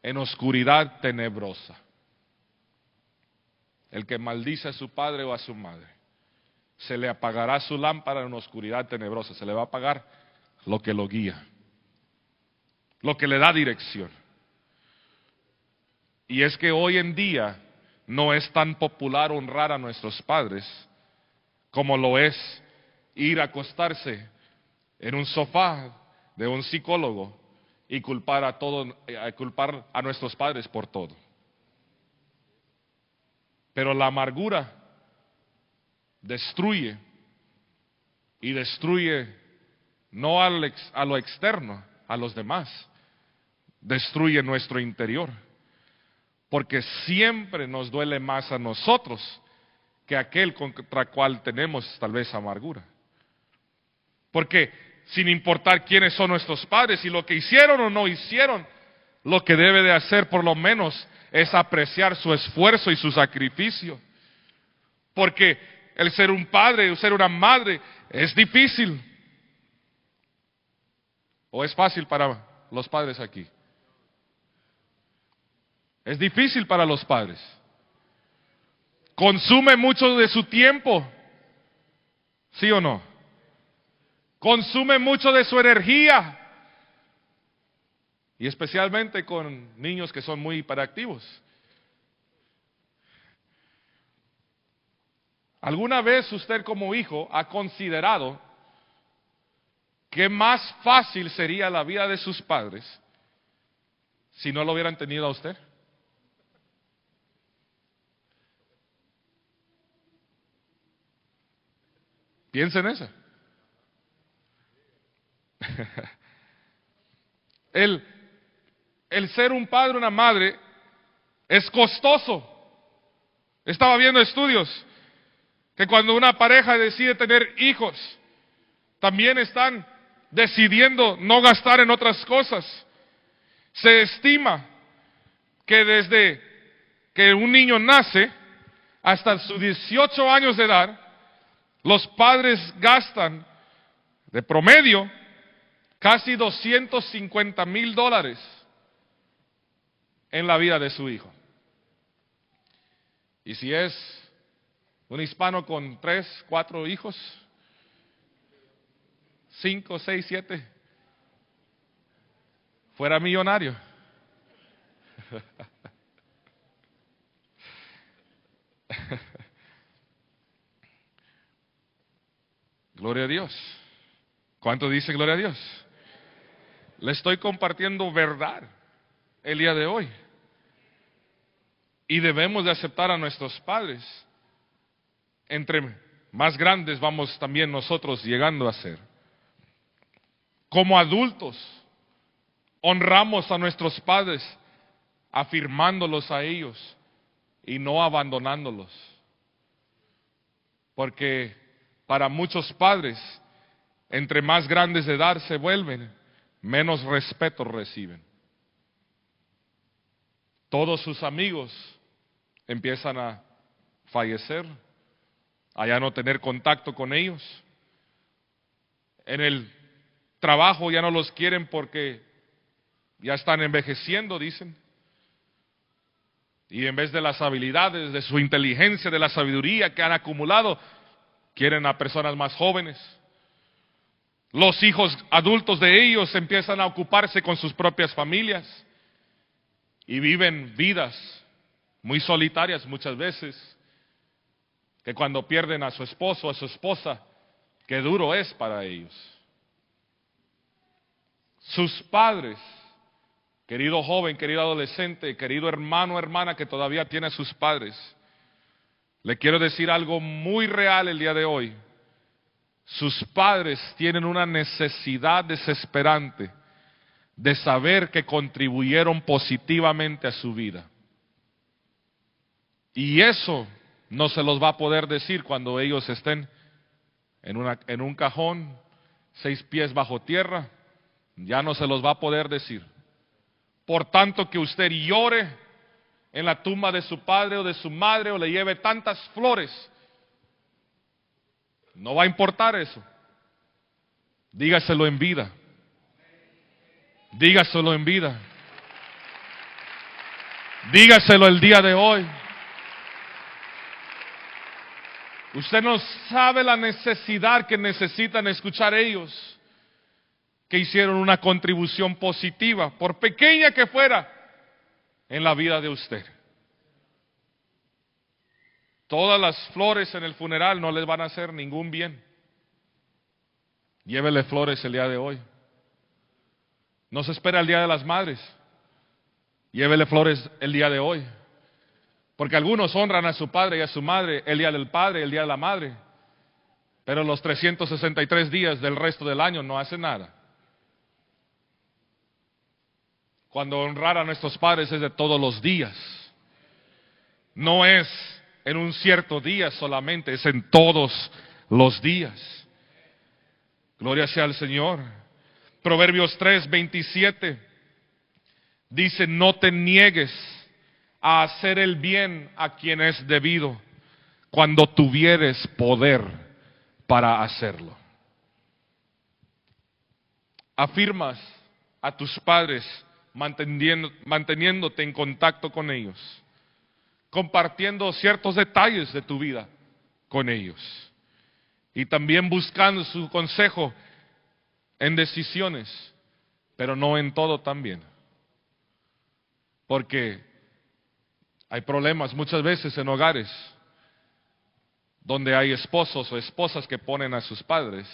en oscuridad tenebrosa. El que maldice a su padre o a su madre, se le apagará su lámpara en oscuridad tenebrosa. Se le va a apagar lo que lo guía, lo que le da dirección. Y es que hoy en día no es tan popular honrar a nuestros padres como lo es ir a acostarse en un sofá de un psicólogo y culpar a nuestros padres por todo. Pero la amargura destruye, y destruye no a lo externo, a los demás, destruye nuestro interior, porque siempre nos duele más a nosotros que aquel contra cual tenemos tal vez amargura. Porque sin importar quiénes son nuestros padres y lo que hicieron o no hicieron, lo que debe de hacer por lo menos es apreciar su esfuerzo y su sacrificio. Porque el ser un padre, el ser una madre, es difícil. ¿O es fácil para los padres aquí? Es difícil para los padres. Consume mucho de su tiempo. ¿Sí o no? Consume mucho de su energía. y especialmente con niños que son muy hiperactivos. ¿Alguna vez usted como hijo ha considerado qué más fácil sería la vida de sus padres si no lo hubieran tenido a usted? Piensa en eso. El ser un padre o una madre es costoso. Estaba viendo estudios que cuando una pareja decide tener hijos, también están decidiendo no gastar en otras cosas. Se estima que desde que un niño nace hasta sus 18 años de edad, los padres gastan de promedio casi $250,000 en la vida de su hijo. Y si es un hispano con 3, 4 hijos, 5, 6, 7, fuera millonario. Gloria a Dios. ¿Cuánto dice gloria a Dios? Le estoy compartiendo verdad el día de hoy. Y debemos de aceptar a nuestros padres. Entre más grandes vamos también nosotros llegando a ser. Como adultos, honramos a nuestros padres, afirmándolos a ellos y no abandonándolos. Porque para muchos padres, entre más grandes de edad se vuelven, menos respeto reciben. Todos sus amigos empiezan a fallecer, a ya no tener contacto con ellos. En el trabajo ya no los quieren porque ya están envejeciendo, dicen. Y en vez de las habilidades, de su inteligencia, de la sabiduría que han acumulado, quieren a personas más jóvenes. Los hijos adultos de ellos empiezan a ocuparse con sus propias familias y viven vidas muy solitarias muchas veces, que cuando pierden a su esposo o a su esposa, qué duro es para ellos. Sus padres, querido joven, querido adolescente, querido hermano o hermana que todavía tiene a sus padres, le quiero decir algo muy real el día de hoy. Sus padres tienen una necesidad desesperante de saber que contribuyeron positivamente a su vida. Y eso no se los va a poder decir cuando ellos estén en un cajón, 6 pies bajo tierra. Ya no se los va a poder decir. Por tanto que usted llore en la tumba de su padre o de su madre o le lleve tantas flores, no va a importar eso. Dígaselo en vida. Dígaselo en vida. Dígaselo el día de hoy. Usted no sabe la necesidad que necesitan escuchar ellos, que hicieron una contribución positiva, por pequeña que fuera, en la vida de usted. Todas las flores en el funeral no les van a hacer ningún bien. Llévele flores el día de hoy. No se espera el Día de las Madres. Llévele flores el día de hoy. Porque algunos honran a su padre y a su madre el día del padre, el día de la madre. Pero los 363 días del resto del año no hacen nada. Cuando honrar a nuestros padres es de todos los días. No es en un cierto día solamente, es en todos los días. Gloria sea al Señor. Proverbios 3:27 dice: no te niegues a hacer el bien a quien es debido, cuando tuvieres poder para hacerlo. Afirmas a tus padres manteniéndote en contacto con ellos, compartiendo ciertos detalles de tu vida con ellos y también buscando su consejo en decisiones, pero no en todo también. Porque hay problemas muchas veces en hogares donde hay esposos o esposas que ponen a sus padres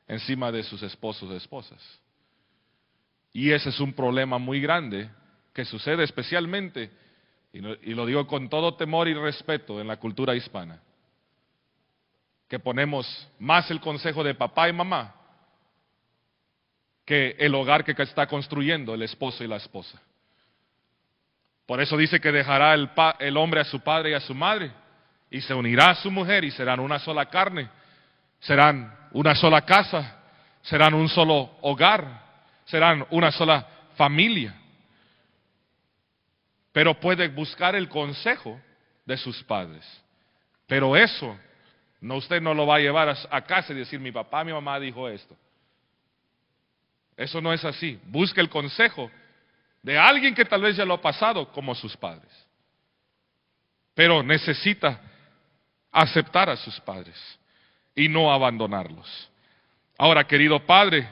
encima de sus esposos o esposas. Y ese es un problema muy grande que sucede especialmente, y lo digo con todo temor y respeto, en la cultura hispana, que ponemos más el consejo de papá y mamá que el hogar que está construyendo el esposo y la esposa. Por eso dice que dejará el hombre a su padre y a su madre, y se unirá a su mujer, y serán una sola carne, serán una sola casa, serán un solo hogar, serán una sola familia. Pero puede buscar el consejo de sus padres. Pero eso, usted no lo va a llevar a casa y decir, mi papá, mi mamá dijo esto. Eso no es así. Busque el consejo de alguien que tal vez ya lo ha pasado como sus padres. Pero necesita aceptar a sus padres y no abandonarlos. Ahora, querido padre,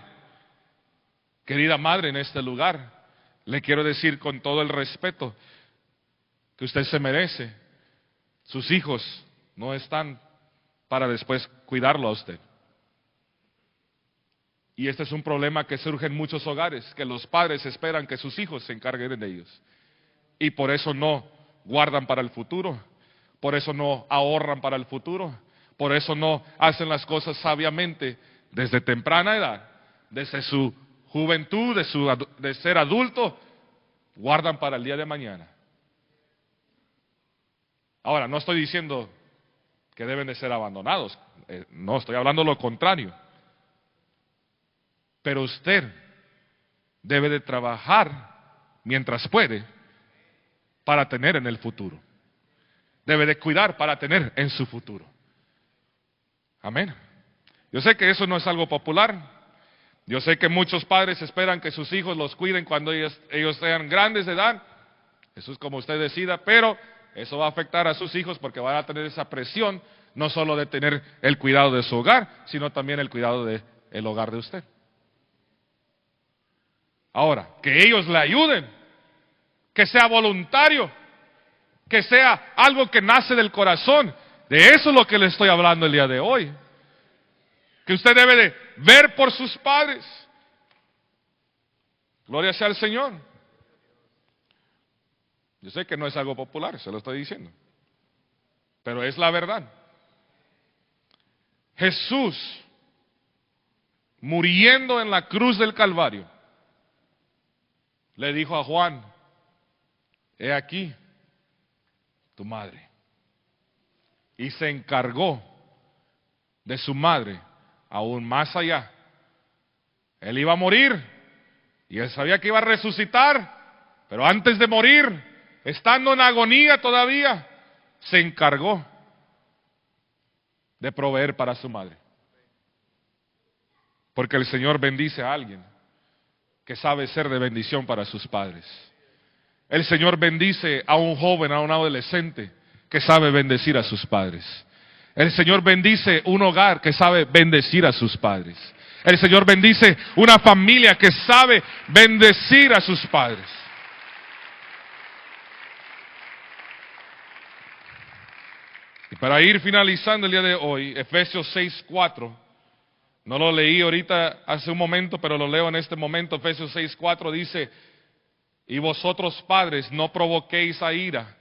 querida madre en este lugar, le quiero decir con todo el respeto que usted se merece. Sus hijos no están para después cuidarlo a usted. Y este es un problema que surge en muchos hogares, que los padres esperan que sus hijos se encarguen de ellos. Y por eso no guardan para el futuro, por eso no ahorran para el futuro, por eso no hacen las cosas sabiamente desde temprana edad, desde su juventud, de ser adulto, guardan para el día de mañana. Ahora, no estoy diciendo que deben de ser abandonados, no, estoy hablando lo contrario. Pero usted debe de trabajar mientras puede para tener en el futuro. Debe de cuidar para tener en su futuro. Amén. Yo sé que eso no es algo popular. Yo sé que muchos padres esperan que sus hijos los cuiden cuando ellos sean grandes de edad. Eso es como usted decida, pero eso va a afectar a sus hijos porque van a tener esa presión, no solo de tener el cuidado de su hogar, sino también el cuidado del hogar de usted. Ahora, que ellos le ayuden, que sea voluntario, que sea algo que nace del corazón. De eso es lo que le estoy hablando el día de hoy. Que usted debe de ver por sus padres. Gloria sea al Señor. Yo sé que no es algo popular, se lo estoy diciendo. Pero es la verdad. Jesús, muriendo en la cruz del Calvario, le dijo a Juan, he aquí tu madre. Y se encargó de su madre aún más allá. Él iba a morir y él sabía que iba a resucitar, pero antes de morir, estando en agonía todavía, se encargó de proveer para su madre. Porque el Señor bendice a alguien que sabe ser de bendición para sus padres. El Señor bendice a un joven, a un adolescente que sabe bendecir a sus padres. El Señor bendice un hogar que sabe bendecir a sus padres. El Señor bendice una familia que sabe bendecir a sus padres. Y para ir finalizando el día de hoy, Efesios 6:4, no lo leí ahorita hace un momento, pero lo leo en este momento. Efesios 6:4 dice, y vosotros padres no provoquéis a ira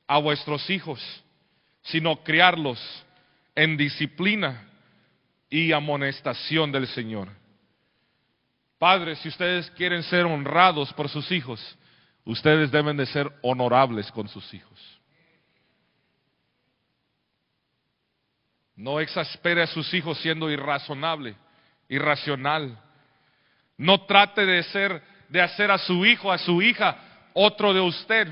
a vuestros hijos, sino criarlos en disciplina y amonestación del Señor. Padres, si ustedes quieren ser honrados por sus hijos, ustedes deben de ser honorables con sus hijos. No exaspere a sus hijos siendo irrazonable, irracional. No trate de hacer a su hijo, a su hija, otro de usted.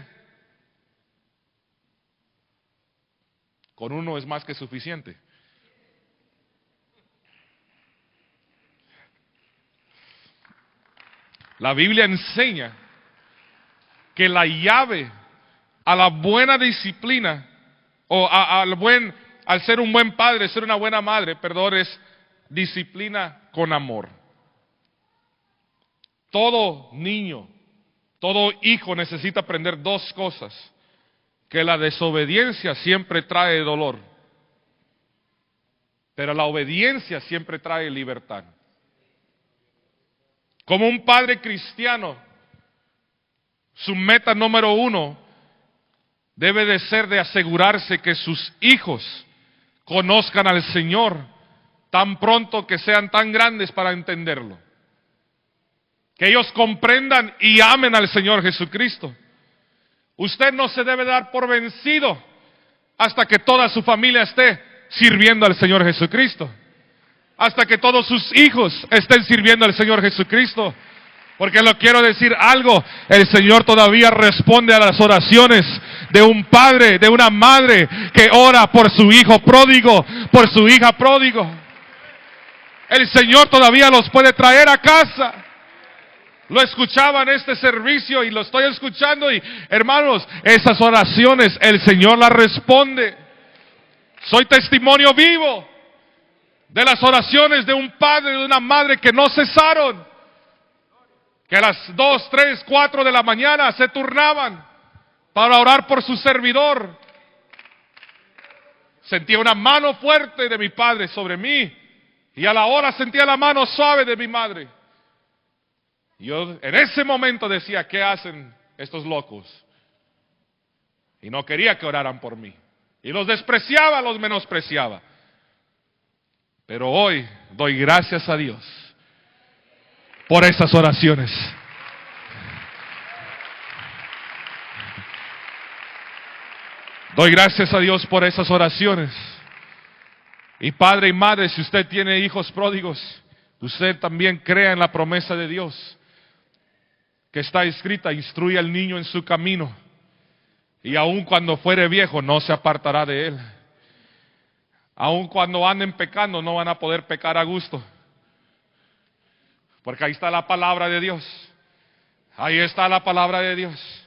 Con uno es más que suficiente. La Biblia enseña que la llave a la buena disciplina o al ser un buen padre, ser una buena madre, es disciplina con amor. Todo niño, Todo hijo necesita aprender dos cosas: que la desobediencia siempre trae dolor, pero la obediencia siempre trae libertad. Como un padre cristiano, su meta número uno debe de ser de asegurarse que sus hijos conozcan al Señor tan pronto que sean tan grandes para entenderlo. Que ellos comprendan y amen al Señor Jesucristo. Usted no se debe dar por vencido hasta que toda su familia esté sirviendo al Señor Jesucristo. Hasta que todos sus hijos estén sirviendo al Señor Jesucristo. Porque lo quiero decir algo, el Señor todavía responde a las oraciones de un padre, de una madre que ora por su hijo pródigo, por su hija pródigo. El Señor todavía los puede traer a casa. Lo escuchaba en este servicio y lo estoy escuchando y, hermanos, esas oraciones el Señor las responde. Soy testimonio vivo de las oraciones de un padre y de una madre que no cesaron, que a las 2, 3, 4 de la mañana se turnaban para orar por su servidor. Sentía una mano fuerte de mi padre sobre mí y a la hora sentía la mano suave de mi madre. Yo en ese momento decía, ¿qué hacen estos locos? Y no quería que oraran por mí. Y los despreciaba, los menospreciaba. Pero hoy doy gracias a Dios por esas oraciones. Doy gracias a Dios por esas oraciones. Y padre y madre, si usted tiene hijos pródigos, usted también crea en la promesa de Dios que está escrita: instruye al niño en su camino, y aun cuando fuere viejo no se apartará de él. Aun cuando anden pecando no van a poder pecar a gusto, porque ahí está la palabra de Dios. Ahí está la palabra de Dios.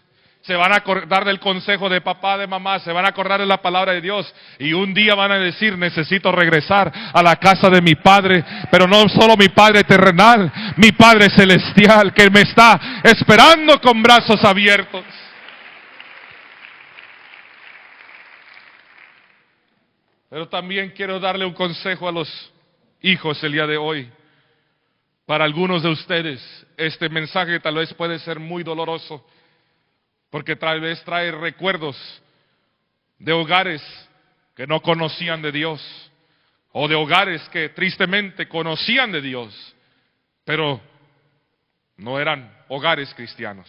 Se van a acordar del consejo de papá, de mamá, se van a acordar de la palabra de Dios. Y un día van a decir, necesito regresar a la casa de mi Padre. Pero no solo mi Padre terrenal, mi Padre celestial, que me está esperando con brazos abiertos. Pero también quiero darle un consejo a los hijos el día de hoy. Para algunos de ustedes, este mensaje tal vez puede ser muy doloroso, porque tal vez trae recuerdos de hogares que no conocían de Dios, o de hogares que tristemente conocían de Dios, pero no eran hogares cristianos.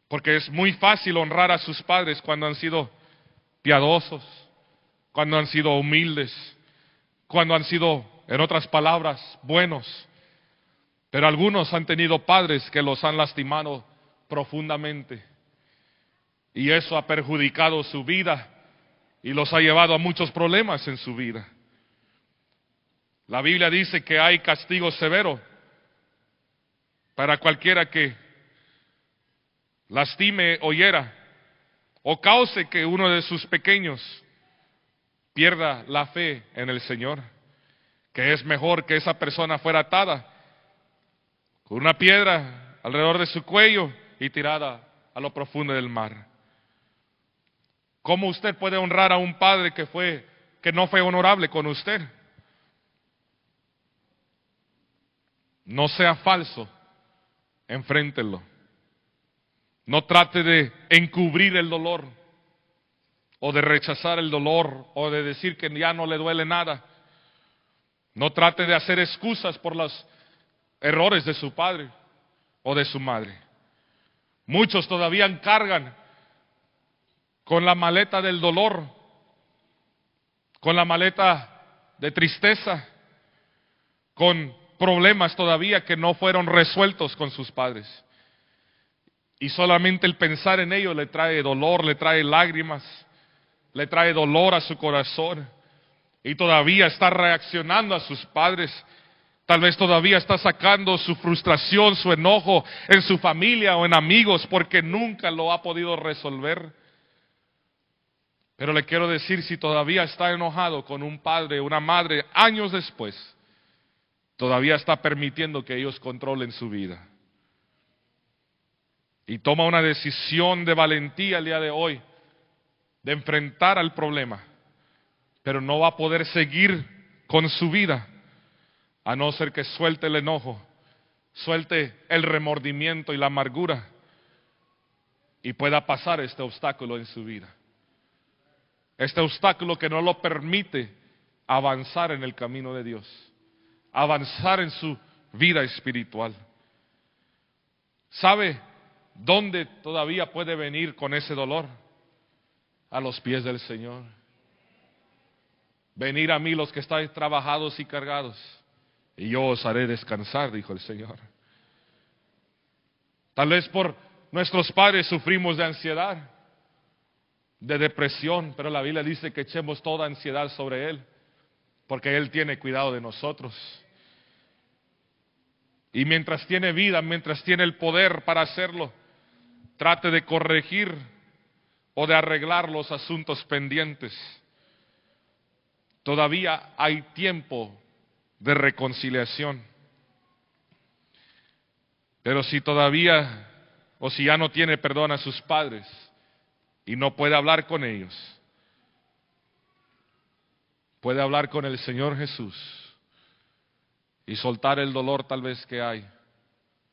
Porque es muy fácil honrar a sus padres cuando han sido piadosos, cuando han sido humildes, cuando han sido, en otras palabras, buenos. Pero algunos han tenido padres que los han lastimado profundamente, y eso ha perjudicado su vida y los ha llevado a muchos problemas en su vida. La Biblia dice que hay castigo severo para cualquiera que lastime o hiera o cause que uno de sus pequeños pierda la fe en el Señor, que es mejor que esa persona fuera atada con una piedra alrededor de su cuello y tirada a lo profundo del mar. ¿Cómo usted puede honrar a un padre que no fue honorable con usted? No sea falso, enfréntelo. No trate de encubrir el dolor, o de rechazar el dolor, o de decir que ya no le duele nada. No trate de hacer excusas por los errores de su padre o de su madre. Muchos todavía cargan con la maleta del dolor, con la maleta de tristeza, con problemas todavía que no fueron resueltos con sus padres. Y solamente el pensar en ello le trae dolor, le trae lágrimas, le trae dolor a su corazón. Y todavía está reaccionando a sus padres. Tal vez todavía está sacando su frustración, su enojo en su familia o en amigos, porque nunca lo ha podido resolver. Pero le quiero decir, si todavía está enojado con un padre o una madre años después, todavía está permitiendo que ellos controlen su vida. y toma una decisión de valentía el día de hoy, de enfrentar al problema, pero no va a poder seguir con su vida, a no ser que suelte el enojo, suelte el remordimiento y la amargura, y pueda pasar este obstáculo en su vida. Este obstáculo que no lo permite avanzar en el camino de Dios, avanzar en su vida espiritual. ¿Sabe dónde todavía puede venir con ese dolor? A los pies del Señor. Venid a mí los que estáis trabajados y cargados, y yo os haré descansar, dijo el Señor. Tal vez por nuestros padres sufrimos de ansiedad, de depresión, pero la Biblia dice que echemos toda ansiedad sobre Él, porque Él tiene cuidado de nosotros. Y mientras tiene vida, mientras tiene el poder para hacerlo, trate de corregir o de arreglar los asuntos pendientes. Todavía hay tiempo de reconciliación. Pero si todavía, o si ya no tiene perdón a sus padres y no puede hablar con ellos, puede hablar con el Señor Jesús y soltar el dolor tal vez que hay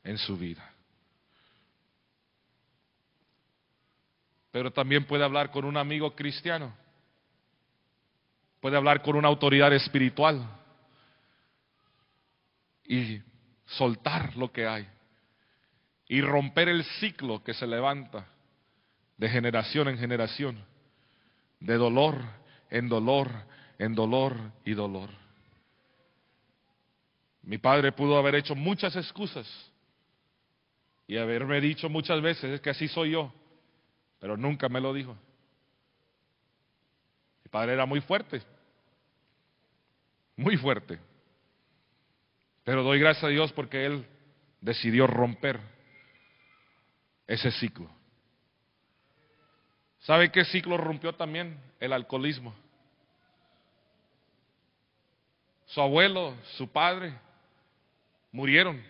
en su vida. Pero también puede hablar con un amigo cristiano, puede hablar con una autoridad espiritual y soltar lo que hay y romper el ciclo que se levanta de generación en generación, de dolor en dolor, en dolor y dolor. Mi padre pudo haber hecho muchas excusas y haberme dicho muchas veces, es que así soy yo, pero nunca me lo dijo. Mi padre era muy fuerte, pero doy gracias a Dios porque él decidió romper ese ciclo. ¿Sabe qué ciclo rompió también? El alcoholismo. Su abuelo, su padre, murieron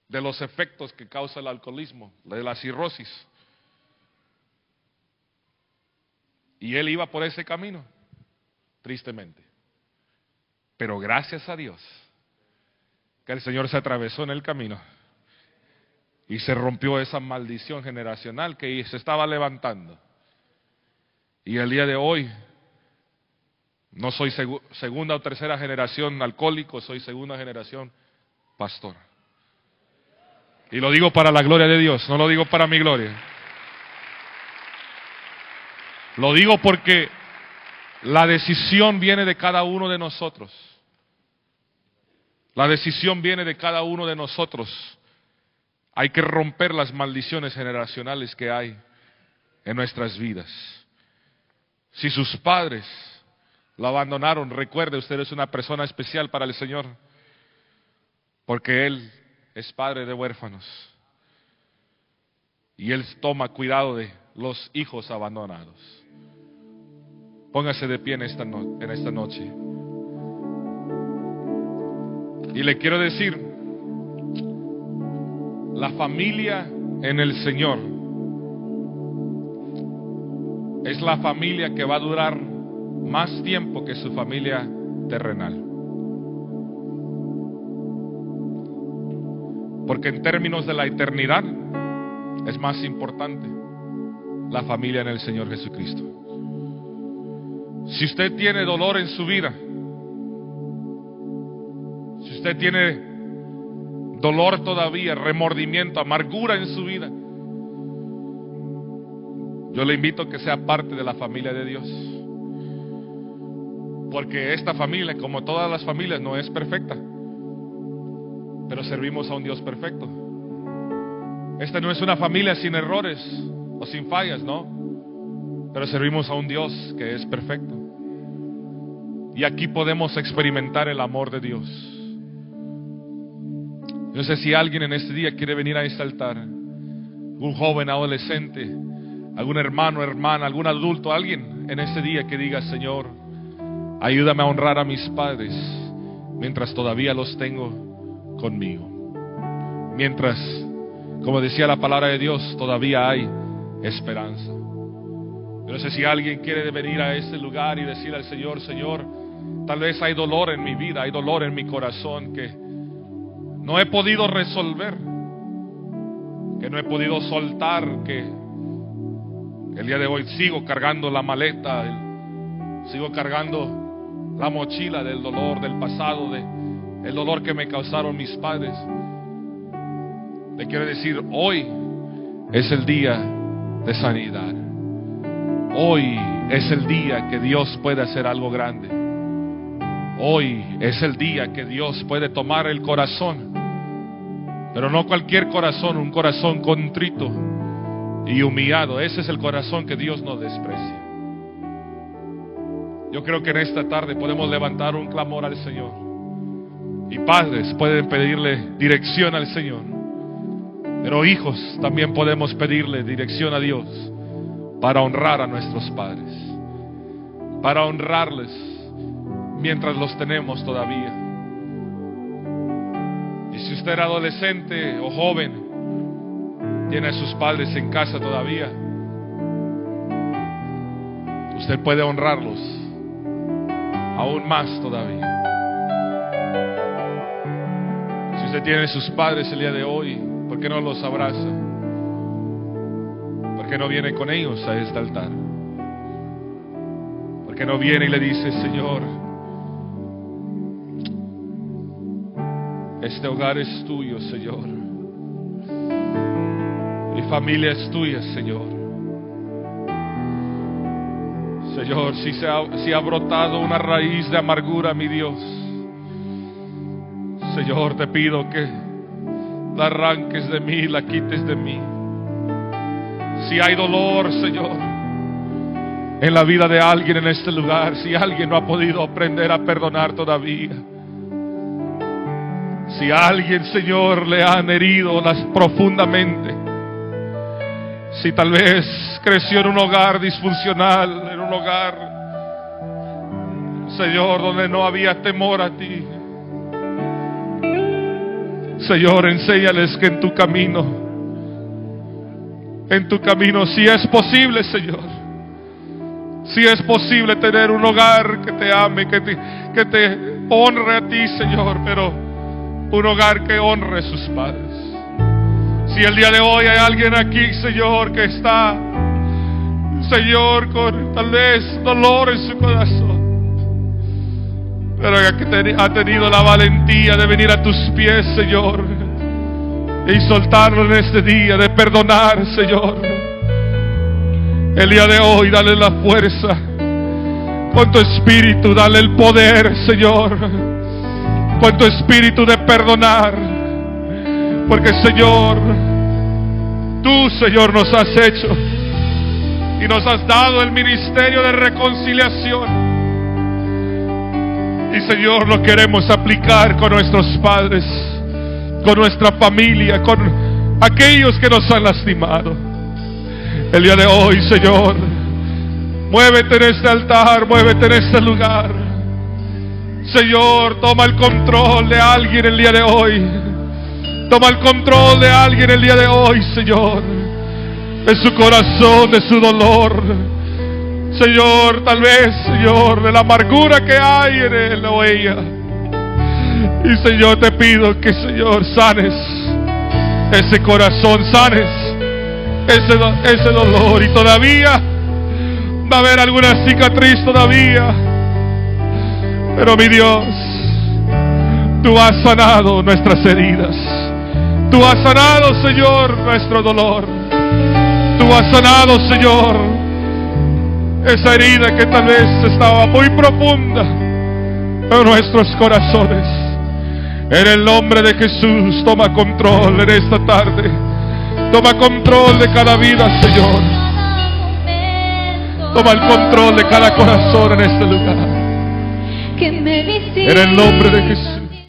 de los efectos que causa el alcoholismo, de la cirrosis. Y él iba por ese camino, tristemente. Pero gracias a Dios, que el Señor se atravesó en el camino y se rompió esa maldición generacional que se estaba levantando. Y el día de hoy, no soy segunda o tercera generación alcohólico, soy segunda generación pastor. Y lo digo para la gloria de Dios, no lo digo para mi gloria. Lo digo porque la decisión viene de cada uno de nosotros. La decisión viene de cada uno de nosotros. Hay que romper las maldiciones generacionales que hay en nuestras vidas. Si sus padres lo abandonaron, recuerde, usted es una persona especial para el Señor, porque Él es padre de huérfanos y Él toma cuidado de los hijos abandonados. Póngase de pie en esta noche. Y le quiero decir, la familia en el Señor es la familia que va a durar más tiempo que su familia terrenal. Porque en términos de la eternidad es más importante la familia en el Señor Jesucristo. Si usted tiene dolor en su vida, si usted tiene dolor todavía, remordimiento, amargura en su vida, yo le invito a que sea parte de la familia de Dios. Porque esta familia, como todas las familias, no es perfecta, pero servimos a un Dios perfecto. Esta no es una familia sin errores o sin fallas, no, pero servimos a un Dios que es perfecto. Y aquí podemos experimentar el amor de Dios. No sé si alguien en este día quiere venir a este altar, un joven, adolescente, algún hermano, hermana, algún adulto, alguien en este día que diga: Señor, ayúdame a honrar a mis padres mientras todavía los tengo conmigo, mientras como decía la palabra de Dios, todavía hay esperanza. Yo no sé si alguien quiere venir a este lugar y decir al Señor: Señor, tal vez hay dolor en mi vida, hay dolor en mi corazón que no he podido resolver, que no he podido soltar, que el día de hoy sigo cargando la maleta, sigo cargando la mochila del dolor del pasado, el dolor que me causaron mis padres. Le quiero decir, hoy es el día de sanidad. Hoy es el día que Dios puede hacer algo grande. Hoy es el día que Dios puede tomar el corazón, pero no cualquier corazón, un corazón contrito y humillado. Ese es el corazón que Dios no desprecia. Yo creo que en esta tarde podemos levantar un clamor al Señor, y padres pueden pedirle dirección al Señor, pero hijos también podemos pedirle dirección a Dios para honrar a nuestros padres, para honrarles mientras los tenemos todavía. Y si usted era adolescente o joven, tiene a sus padres en casa todavía, usted puede honrarlos aún más todavía. Si usted tiene a sus padres el día de hoy, ¿por qué no los abraza? ¿Por qué no viene con ellos a este altar? ¿Por qué no viene y le dice: Señor, este hogar es tuyo, Señor, mi familia es tuya, Señor? Señor, si ha brotado una raíz de amargura, mi Dios, Señor, te pido que la arranques de mí, la quites de mí. Si hay dolor, Señor, en la vida de alguien en este lugar, si alguien no ha podido aprender a perdonar todavía, si a alguien, Señor, le han herido profundamente, si tal vez creció en un hogar disfuncional, en un hogar, Señor, donde no había temor a ti, Señor, enséñales que en tu camino, si es posible, Señor, si es posible tener un hogar que te ame, que te honre a ti, Señor, pero un hogar que honre a sus padres. Si el día de hoy hay alguien aquí, Señor, que está, Señor, con tal vez dolor en su corazón, pero que ha tenido la valentía de venir a tus pies, Señor, y soltarlo en este día, de perdonar, Señor, el día de hoy dale la fuerza con tu espíritu, dale el poder, Señor, con tu espíritu de perdonar, porque, Señor, tú, Señor, nos has hecho y nos has dado el ministerio de reconciliación. Y, Señor, lo queremos aplicar con nuestros padres, con nuestra familia, con aquellos que nos han lastimado. El día de hoy, Señor, muévete en este altar, muévete en este lugar. Señor, toma el control de alguien el día de hoy. Toma el control de alguien el día de hoy, Señor, de su corazón, de su dolor, Señor, tal vez, Señor, de la amargura que hay en él o ella. Y, Señor, te pido que, Señor, sanes ese corazón, sanes ese dolor. Y todavía va a haber alguna cicatriz todavía, pero, mi Dios, tú has sanado nuestras heridas. Tú has sanado, Señor, nuestro dolor. Tú has sanado, Señor, esa herida que tal vez estaba muy profunda en nuestros corazones. En el nombre de Jesús, toma control en esta tarde. Toma control de cada vida, Señor. Toma el control de cada corazón en este lugar. En el nombre de Jesús.